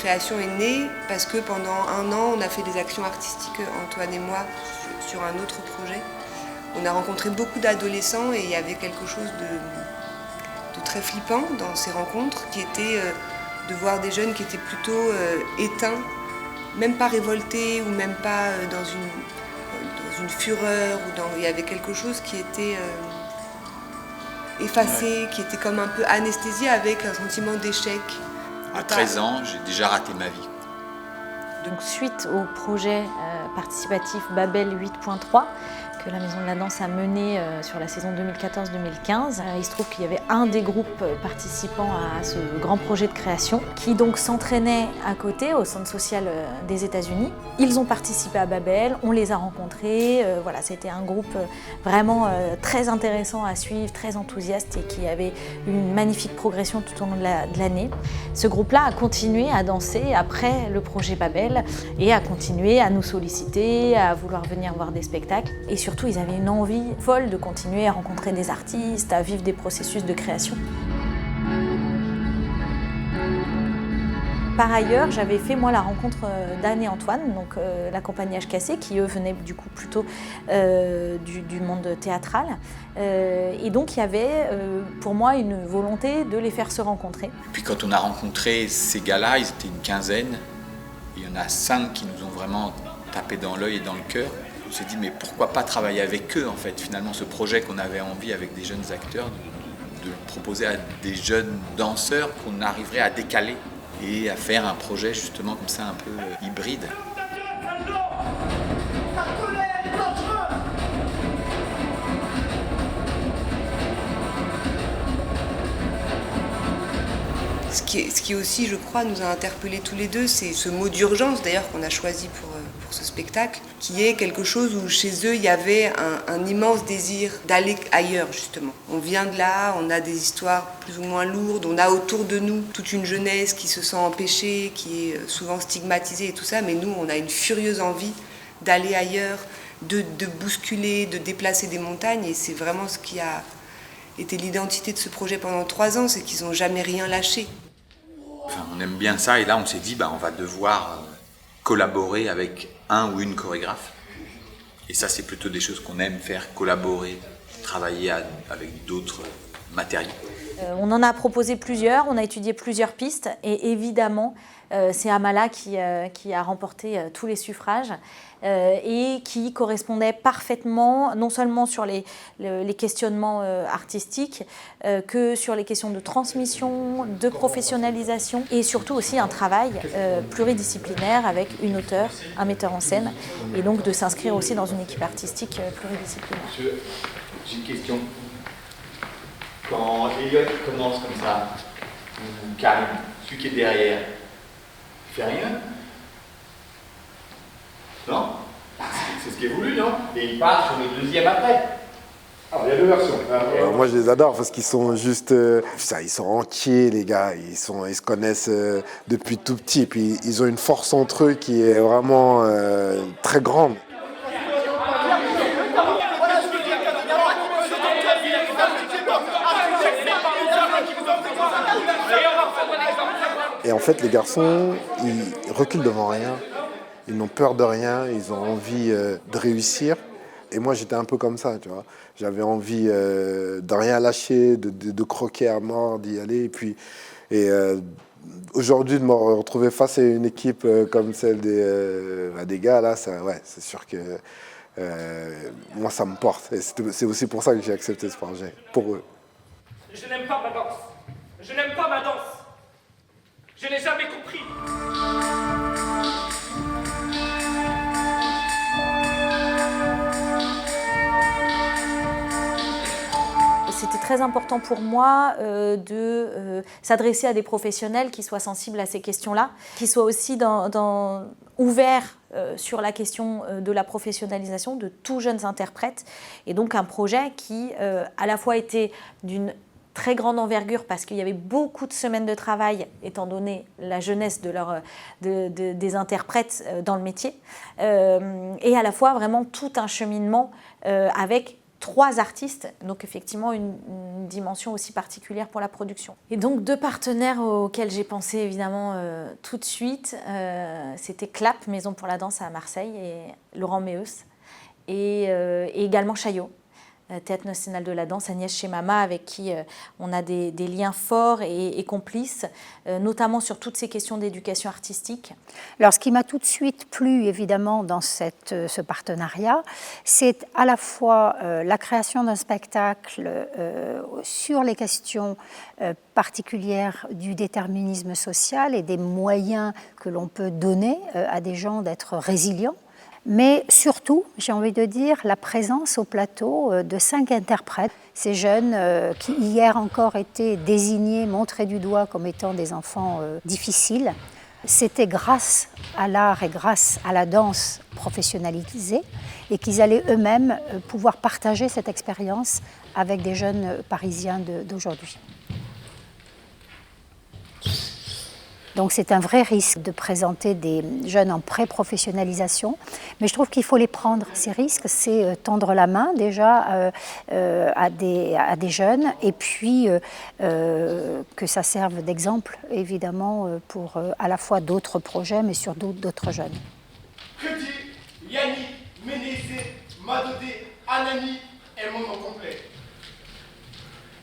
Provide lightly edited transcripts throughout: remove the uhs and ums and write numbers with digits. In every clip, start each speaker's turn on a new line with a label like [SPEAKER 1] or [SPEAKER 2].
[SPEAKER 1] création est né parce que pendant 1 an, on a fait des actions artistiques, Antoine et moi, sur un autre projet. On a rencontré beaucoup d'adolescents et il y avait quelque chose de très flippant dans ces rencontres, qui était de voir des jeunes qui étaient plutôt éteints, même pas révoltés ou même pas dans une fureur. Il y avait quelque chose qui était effacé, qui était comme un peu anesthésié avec un sentiment d'échec.
[SPEAKER 2] À 13 ans, j'ai déjà raté ma vie.
[SPEAKER 3] Donc, suite au projet participatif Babel 8.3 que la Maison de la Danse a mené sur la saison 2014-2015, il se trouve qu'il y avait un des groupes participants à ce grand projet de création qui donc s'entraînait à côté au centre social des États-Unis. Ils ont participé à Babel, on les a rencontrés, voilà, c'était un groupe vraiment très intéressant à suivre, très enthousiaste et qui avait une magnifique progression tout au long de l'année. Ce groupe-là a continué à danser après le projet Babel et a continué à nous solliciter, à vouloir venir voir des spectacles. Et surtout, ils avaient une envie folle de continuer à rencontrer des artistes, à vivre des processus de création. Par ailleurs, j'avais fait moi la rencontre d'Anne et Antoine, donc la compagnie HKC, qui eux venaient du coup plutôt du monde théâtral. Et donc il y avait pour moi une volonté de les faire se rencontrer.
[SPEAKER 2] Puis quand on a rencontré ces gars-là, ils étaient une quinzaine. Il y en a 5 qui nous ont vraiment tapé dans l'œil et dans le cœur. On s'est dit mais pourquoi pas travailler avec eux en fait, finalement ce projet qu'on avait envie avec des jeunes acteurs, de le proposer à des jeunes danseurs qu'on arriverait à décaler et à faire un projet justement comme ça un peu hybride.
[SPEAKER 1] Ce qui aussi, je crois, nous a interpellés tous les deux, c'est ce mot d'urgence d'ailleurs qu'on a choisi pour ce spectacle, qui est quelque chose où chez eux il y avait un immense désir d'aller ailleurs justement. On vient de là, on a des histoires plus ou moins lourdes, on a autour de nous toute une jeunesse qui se sent empêchée, qui est souvent stigmatisée et tout ça, mais nous on a une furieuse envie d'aller ailleurs, de bousculer, de déplacer des montagnes, et c'est vraiment ce qui a été l'identité de ce projet pendant 3 ans, c'est qu'ils n'ont jamais rien lâché.
[SPEAKER 2] Enfin, on aime bien ça et là on s'est dit on va devoir collaborer avec un ou une chorégraphe. Et ça c'est plutôt des choses qu'on aime faire, collaborer, travailler avec d'autres matériaux.
[SPEAKER 3] On en a proposé plusieurs, on a étudié plusieurs pistes et évidemment c'est Amala qui a remporté tous les suffrages et qui correspondait parfaitement non seulement sur les questionnements artistiques que sur les questions de transmission, de professionnalisation et surtout aussi un travail pluridisciplinaire avec une auteure, un metteur en scène et donc de s'inscrire aussi dans une équipe artistique pluridisciplinaire.
[SPEAKER 4] J'ai une question. Quand Elliot commence comme ça, ou Karim, celui qui est derrière, il fait rien? Non? C'est ce qui est voulu, non? Et il part sur le deuxième après. Ah, il y a 2 versions.
[SPEAKER 5] Moi, je les adore parce qu'ils sont juste... ils sont entiers, les gars. Ils se connaissent depuis tout petit. Puis ils ont une force entre eux qui est vraiment très grande. Et en fait, les garçons, ils reculent devant rien. Ils n'ont peur de rien. Ils ont envie de réussir. Et moi, j'étais un peu comme ça, tu vois. J'avais envie de rien lâcher, de croquer à mort, d'y aller. Et aujourd'hui, de me retrouver face à une équipe comme celle des gars, là, c'est sûr que moi, ça me porte. Et c'est aussi pour ça que j'ai accepté ce projet, pour eux.
[SPEAKER 6] Je n'aime pas ma danse. Je n'aime pas ma danse. Je n'ai jamais compris.
[SPEAKER 3] C'était très important pour moi de s'adresser à des professionnels qui soient sensibles à ces questions-là, qui soient aussi ouverts sur la question de la professionnalisation de tous jeunes interprètes. Et donc un projet qui à la fois était d'une très grande envergure parce qu'il y avait beaucoup de semaines de travail étant donné la jeunesse des interprètes dans le métier et à la fois vraiment tout un cheminement avec 3 artistes, donc effectivement une dimension aussi particulière pour la production. Et donc 2 partenaires auxquels j'ai pensé évidemment tout de suite, c'était CLAP, Maison pour la danse à Marseille, et Laurent Meus, et également Chaillot, Théâtre national de la danse, Agnès Chemama, avec qui on a des liens forts et complices, notamment sur toutes ces questions d'éducation artistique.
[SPEAKER 7] Alors, ce qui m'a tout de suite plu, évidemment, dans ce partenariat, c'est à la fois la création d'un spectacle sur les questions particulières du déterminisme social et des moyens que l'on peut donner à des gens d'être résilients. Mais surtout, j'ai envie de dire, la présence au plateau de 5 interprètes. Ces jeunes qui hier encore étaient désignés, montrés du doigt comme étant des enfants difficiles. C'était grâce à l'art et grâce à la danse professionnalisée et qu'ils allaient eux-mêmes pouvoir partager cette expérience avec des jeunes parisiens d'aujourd'hui. Donc c'est un vrai risque de présenter des jeunes en pré-professionnalisation, mais je trouve qu'il faut les prendre. Ces risques, c'est tendre la main déjà à des jeunes et puis que ça serve d'exemple évidemment pour à la fois d'autres projets mais surtout d'autres jeunes.
[SPEAKER 4] Crédit, Yanni, Ménézé, Madodé, Anani et mon nom complet.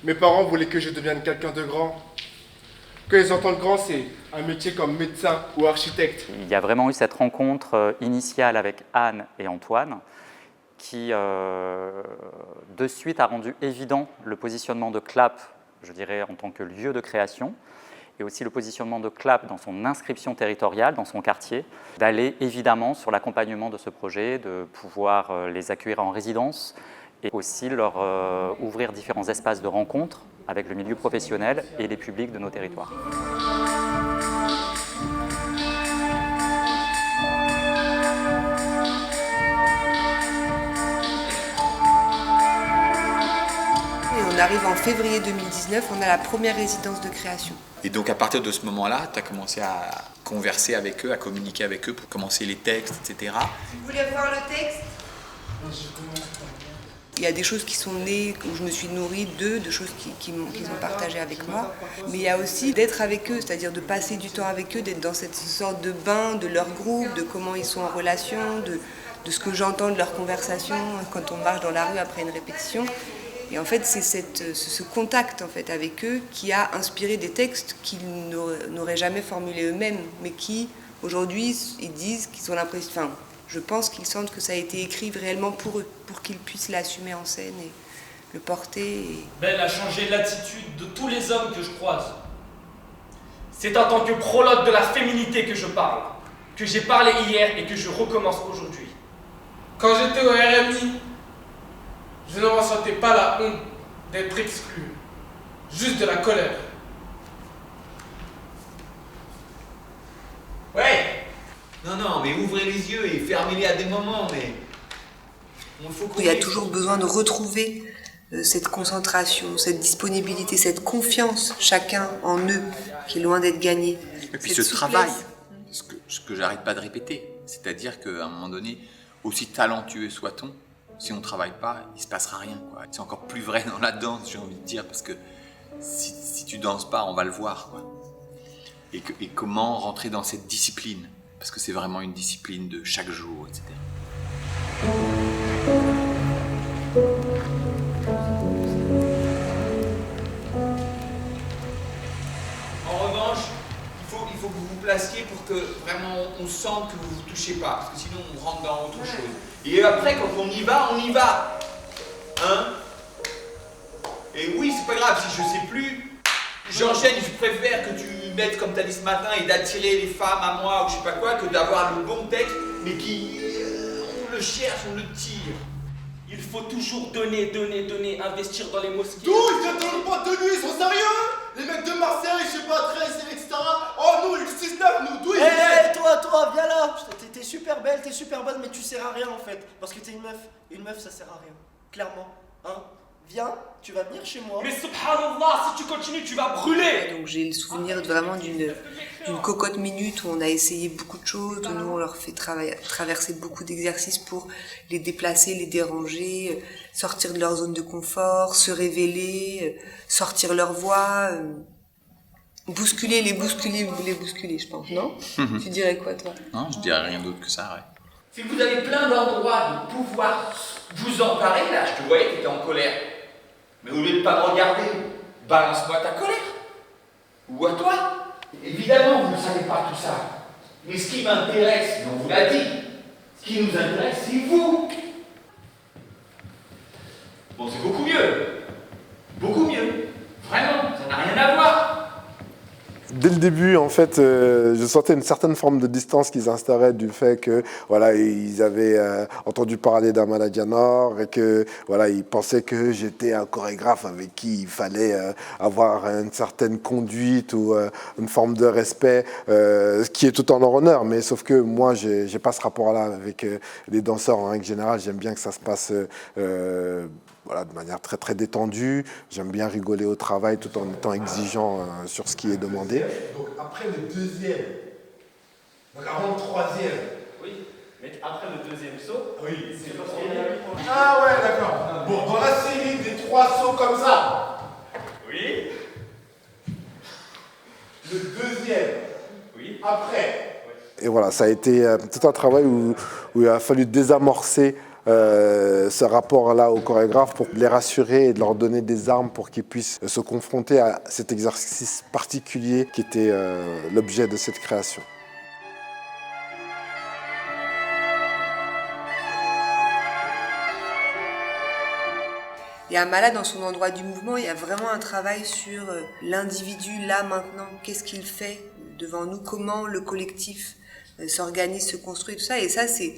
[SPEAKER 4] Mes parents voulaient que je devienne quelqu'un de grand. Que les entendre grand, c'est un métier comme médecin ou architecte.
[SPEAKER 8] Il y a vraiment eu cette rencontre initiale avec Anne et Antoine qui, de suite, a rendu évident le positionnement de CLAP, je dirais, en tant que lieu de création, et aussi le positionnement de CLAP dans son inscription territoriale, dans son quartier, d'aller évidemment sur l'accompagnement de ce projet, de pouvoir les accueillir en résidence et aussi leur ouvrir différents espaces de rencontre avec le milieu professionnel et les publics de nos territoires.
[SPEAKER 1] Et on arrive en février 2019, on a la première résidence de création.
[SPEAKER 2] Et donc à partir de ce moment-là, tu as commencé à converser avec eux, à communiquer avec eux pour commencer les textes, etc.
[SPEAKER 1] Vous voulez voir le texte ? Il y a des choses qui sont nées, où je me suis nourrie d'eux, de choses qu'ils ont partagées avec moi. Mais il y a aussi d'être avec eux, c'est-à-dire de passer du temps avec eux, d'être dans cette sorte de bain de leur groupe, de comment ils sont en relation, de ce que j'entends de leur conversation quand on marche dans la rue après une répétition. Et en fait, c'est ce contact en fait, avec eux qui a inspiré des textes qu'ils n'auraient jamais formulés eux-mêmes, mais qui, aujourd'hui, ils disent qu'ils ont l'impression... Enfin, je pense qu'ils sentent que ça a été écrit réellement pour eux, pour qu'ils puissent l'assumer en scène et le porter.
[SPEAKER 6] Belle a changé l'attitude de tous les hommes que je croise. C'est en tant que prologue de la féminité que je parle, que j'ai parlé hier et que je recommence aujourd'hui.
[SPEAKER 9] Quand j'étais au RMI, je ne ressentais pas la honte d'être exclu, juste de la colère.
[SPEAKER 10] Ouais. Non, mais ouvrez les yeux et fermez-les à des moments, mais...
[SPEAKER 1] Il y a toujours besoin de retrouver cette concentration, cette disponibilité, cette confiance, chacun en eux, qui est loin d'être gagnée.
[SPEAKER 2] Et puis ce travail, ce que j'arrête pas de répéter, c'est-à-dire qu'à un moment donné, aussi talentueux soit-on, si on ne travaille pas, il ne se passera rien, quoi. C'est encore plus vrai dans la danse, j'ai envie de dire, parce que si tu danses pas, on va le voir, quoi. Et comment rentrer dans cette discipline, parce que c'est vraiment une discipline de chaque jour, etc.
[SPEAKER 10] En revanche, il faut que vous vous placiez pour que vraiment on sente que vous ne vous touchez pas, parce que sinon on rentre dans autre chose. Et après, quand on y va, on y va. Hein? Et oui, c'est pas grave, si je sais plus, j'enchaîne, je préfère que tu mettes comme tu as dit ce matin et d'attirer les femmes à moi ou je sais pas quoi, que d'avoir le bon texte, mais qui... on le cherche, on le tire.
[SPEAKER 6] Il faut toujours donner, investir dans les mosquées.
[SPEAKER 4] D'où ils te donnent pas de nuit, ils sont sérieux? Les mecs de Marseille, je sais pas, 13, etc. Oh nous, le 6-9, nous, d'où ils viennent?
[SPEAKER 11] Hé, toi, viens là. T'es super belle, t'es super bonne, mais tu sers à rien en fait. Parce que t'es une meuf. Une meuf, ça sert à rien. Clairement. Hein? Viens, tu vas venir chez moi.
[SPEAKER 6] Mais subhanallah, si tu continues, tu vas brûler.
[SPEAKER 1] Donc j'ai le souvenir vraiment d'une cocotte minute où on a essayé beaucoup de choses, où nous on leur fait traverser beaucoup d'exercices pour les déplacer, les déranger, sortir de leur zone de confort, se révéler, sortir leur voix, les bousculer, je pense, non? Tu dirais quoi toi?
[SPEAKER 2] Non, je dirais rien d'autre que ça, ouais.
[SPEAKER 10] Si vous avez plein d'endroits de pouvoir vous emparer, là, je te voyais, tu étais en colère. Mais au lieu de pas me regarder, balance-moi ta colère. Ou à toi. Évidemment, vous ne savez pas tout ça. Mais ce qui m'intéresse, on vous l'a dit, ce qui nous intéresse, c'est vous. Bon, c'est beaucoup mieux. Beaucoup mieux. Vraiment, ça n'a rien à voir.
[SPEAKER 5] Dès le début, en fait, je sentais une certaine forme de distance qu'ils instauraient du fait que, voilà, ils avaient entendu parler d'Amala Dianor et que, voilà, ils pensaient que j'étais un chorégraphe avec qui il fallait avoir une certaine conduite ou une forme de respect, ce qui est tout en leur honneur. Mais sauf que moi, j'ai pas ce rapport-là avec les danseurs en règle générale. J'aime bien que ça se passe voilà, de manière très très détendue. J'aime bien rigoler au travail tout en étant exigeant sur ce qui est demandé.
[SPEAKER 4] Donc après le deuxième, donc avant le troisième.
[SPEAKER 6] Oui, mais après le deuxième saut,
[SPEAKER 4] Oui.
[SPEAKER 6] c'est parce qu'il y a...
[SPEAKER 4] Ah ouais, d'accord. Bon, dans la série des 3 sauts comme ça.
[SPEAKER 6] Oui.
[SPEAKER 4] Le deuxième.
[SPEAKER 6] Oui.
[SPEAKER 4] Après.
[SPEAKER 5] Et voilà, ça a été tout un travail où il a fallu désamorcer ce rapport-là aux chorégraphes pour les rassurer et de leur donner des armes pour qu'ils puissent se confronter à cet exercice particulier qui était l'objet de cette création.
[SPEAKER 1] Et Amala, dans son endroit du mouvement, il y a vraiment un travail sur l'individu, là, maintenant. Qu'est-ce qu'il fait devant nous? Comment le collectif s'organise, se construit, tout ça. Et ça, c'est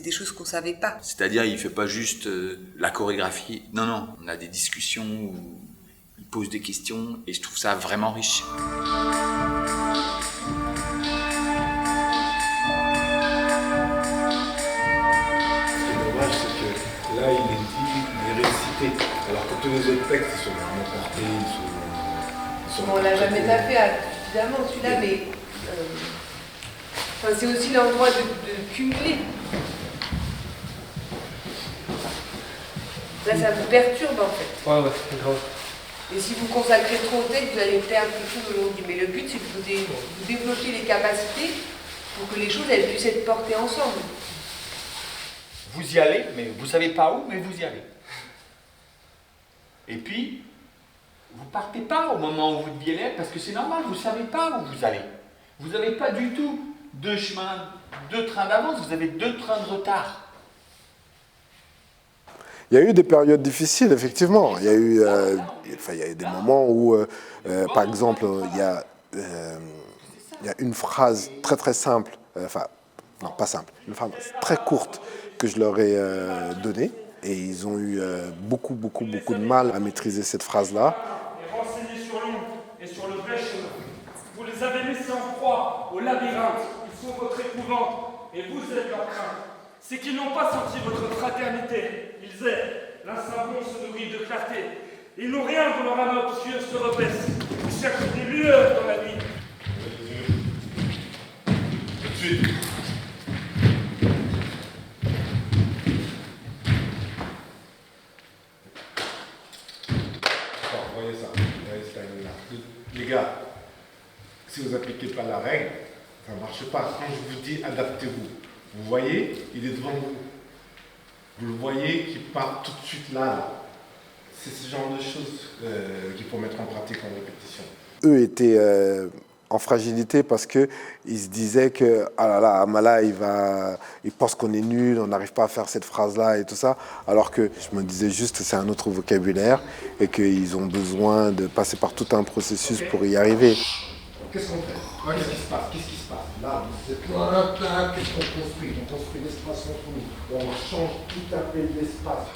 [SPEAKER 1] des choses qu'on savait pas.
[SPEAKER 2] C'est-à-dire, il fait pas juste la chorégraphie. Non, non, on a des discussions où il pose des questions et je trouve ça vraiment riche.
[SPEAKER 4] Ce qui est dommage, c'est que là, il est dit, il est récité, alors que tous les autres textes, ils sont vraiment portés, ils sont
[SPEAKER 1] On l'a jamais tapé, évidemment, celui-là, mais enfin, c'est aussi l'endroit de cumuler. Là, ça vous perturbe, en fait.
[SPEAKER 6] Ouais, c'est grave.
[SPEAKER 1] Et si vous consacrez trop au texte, vous allez perdre quelque chose aujourd'hui. Mais le but, c'est que vous développiez les capacités pour que les choses, elles puissent être portées ensemble.
[SPEAKER 10] Vous y allez, mais vous savez pas où, mais vous y allez. Et puis, vous partez pas au moment où vous deviez l'être, parce que c'est normal, vous savez pas où vous allez. Vous n'avez pas du tout 2 chemins, 2 trains d'avance, vous avez 2 trains de retard.
[SPEAKER 5] Il y a eu des périodes difficiles, effectivement. Il y a eu des moments où, par exemple, il y a une phrase très très simple, non pas simple, une phrase très courte que je leur ai donnée. Et ils ont eu beaucoup de mal à maîtriser cette phrase-là.
[SPEAKER 6] Et renseignés sur l'ombre et sur le vrai chemin. Vous les avez laissés en proie au labyrinthe. Ils sont votre épouvante et vous êtes leur crainte. C'est qu'ils n'ont pas senti votre fraternité. Ils errent. L'un savon se nourrit de clarté. Ils n'ont rien dont leur âme obscure se repaisse. Ils cherchent des lueurs dans la nuit.
[SPEAKER 4] Tout de suite. Voyez ça, voyez cette règle-là. Les gars, si vous n'appliquez pas la règle, ça ne marche pas. Quand je vous dis adaptez-vous, vous voyez, il est devant vous. Vous le voyez qui part tout de suite là. C'est ce genre de choses qu'il faut mettre en pratique en répétition.
[SPEAKER 5] Eux étaient en fragilité parce qu'ils se disaient que ah là là, Amala, il pense qu'on est nul, on n'arrive pas à faire cette phrase-là et tout ça. Alors que je me disais juste que c'est un autre vocabulaire et qu'ils ont besoin de passer par tout un processus pour y arriver.
[SPEAKER 4] Qu'est-ce qu'on fait? Qu'est-ce qui se passe? Qu'est-ce qui se passe? Là, vous êtes là, qu'est-ce qu'on construit? On construit l'espace entre nous. On change tout à fait l'espace.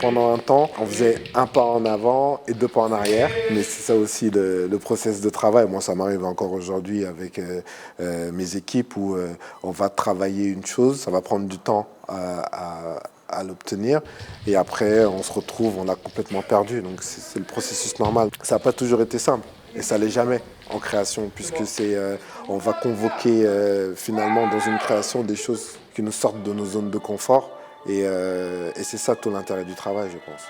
[SPEAKER 5] pendant un temps, on faisait un pas en avant et deux pas en arrière. Mais c'est ça aussi le process de travail. Moi, ça m'arrive encore aujourd'hui avec mes équipes où on va travailler une chose, ça va prendre du temps à l'obtenir. Et après, on se retrouve, on a complètement perdu. Donc c'est le processus normal. Ça n'a pas toujours été simple. Et ça l'est jamais en création, puisque on va convoquer finalement dans une création des choses qui nous sortent de nos zones de confort. Et c'est ça tout l'intérêt du travail, je pense.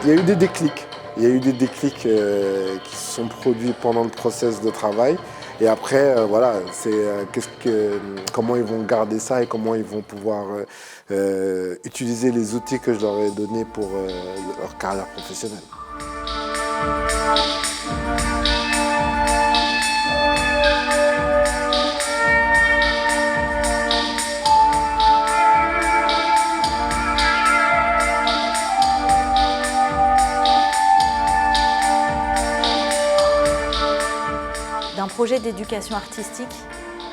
[SPEAKER 5] Il y a eu des déclics. Il y a eu des déclics qui se sont produits pendant le process de travail. Et après, voilà, c'est comment ils vont garder ça et comment ils vont pouvoir utiliser les outils que je leur ai donnés pour leur carrière professionnelle.
[SPEAKER 3] D'un projet d'éducation artistique,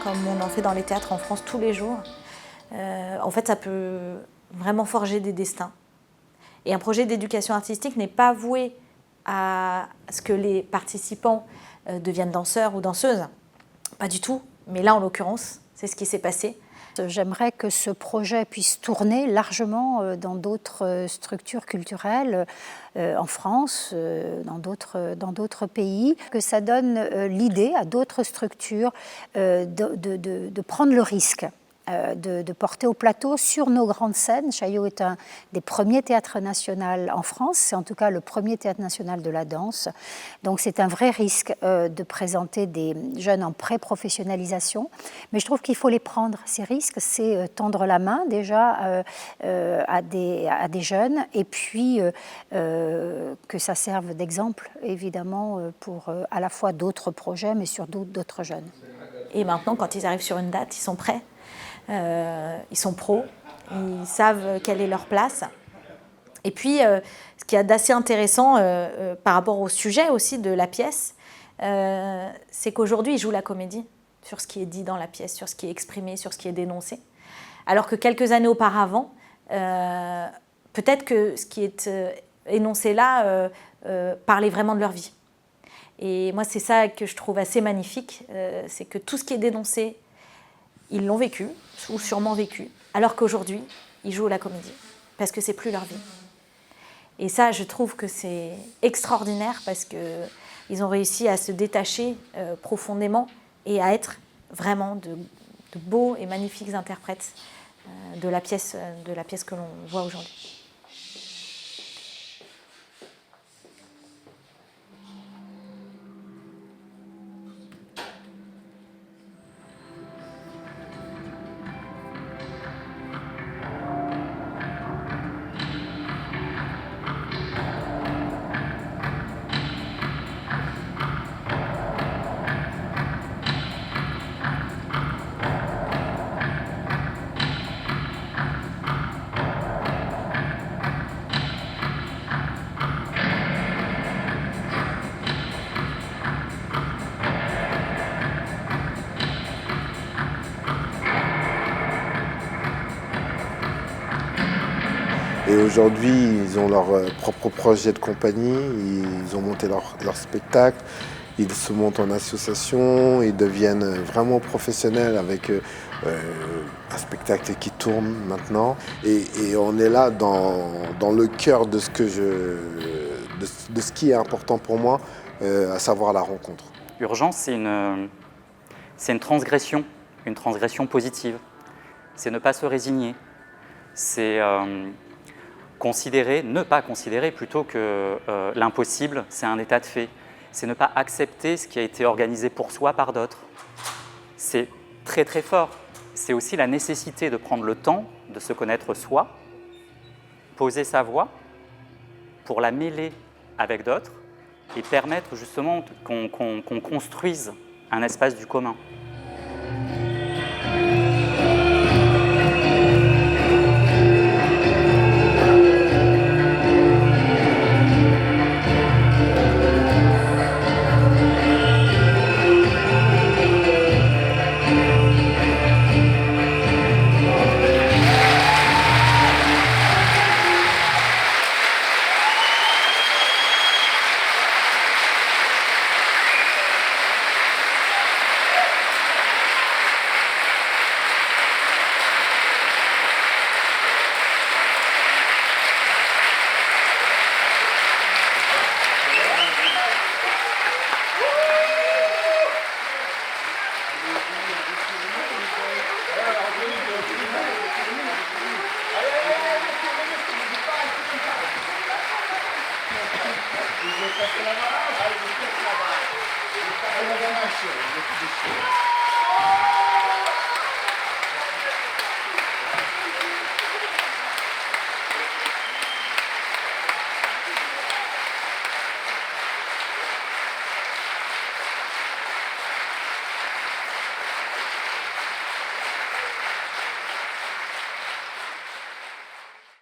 [SPEAKER 3] comme on en fait dans les théâtres en France tous les jours, en fait, ça peut vraiment forger des destins. Et un projet d'éducation artistique n'est pas voué à ce que les participants deviennent danseurs ou danseuses. Pas du tout, mais là, en l'occurrence, c'est ce qui s'est passé.
[SPEAKER 7] J'aimerais que ce projet puisse tourner largement dans d'autres structures culturelles en France, dans d'autres pays, que ça donne l'idée à d'autres structures de prendre le risque. De porter au plateau sur nos grandes scènes. Chaillot est un des premiers théâtres nationaux en France, c'est en tout cas le premier théâtre national de la danse. Donc c'est un vrai risque de présenter des jeunes en pré-professionnalisation. Mais je trouve qu'il faut les prendre, ces risques. C'est tendre la main déjà à des jeunes et puis que ça serve d'exemple, évidemment, pour à la fois d'autres projets, mais surtout d'autres jeunes.
[SPEAKER 3] Et maintenant, quand ils arrivent sur une date, ils sont prêts. Ils sont pros, ils savent quelle est leur place. Et puis, ce qu'il y a d'assez intéressant par rapport au sujet aussi de la pièce, c'est qu'aujourd'hui, ils jouent la comédie sur ce qui est dit dans la pièce, sur ce qui est exprimé, sur ce qui est dénoncé. Alors que quelques années auparavant, peut-être que ce qui est énoncé là parlait vraiment de leur vie. Et moi, c'est ça que je trouve assez magnifique, c'est que tout ce qui est dénoncé, ils l'ont vécu, ou sûrement vécu, alors qu'aujourd'hui, ils jouent la comédie, parce que c'est plus leur vie. Et ça, je trouve que c'est extraordinaire, parce qu'ils ont réussi à se détacher profondément et à être vraiment de beaux et magnifiques interprètes de la pièce que l'on voit aujourd'hui.
[SPEAKER 5] Et aujourd'hui, ils ont leur propre projet de compagnie, ils ont monté leur spectacle, ils se montent en association, ils deviennent vraiment professionnels avec un spectacle qui tourne maintenant. Et on est là dans le cœur de ce qui est important pour moi, à savoir la rencontre.
[SPEAKER 8] Urgence, c'est une transgression positive. c'est ne pas se résigner, c'est ne pas considérer plutôt que l'impossible, c'est un état de fait. C'est ne pas accepter ce qui a été organisé pour soi par d'autres. C'est très très fort. C'est aussi la nécessité de prendre le temps de se connaître soi, poser sa voix pour la mêler avec d'autres et permettre justement qu'on construise un espace du commun.
[SPEAKER 4] Allez,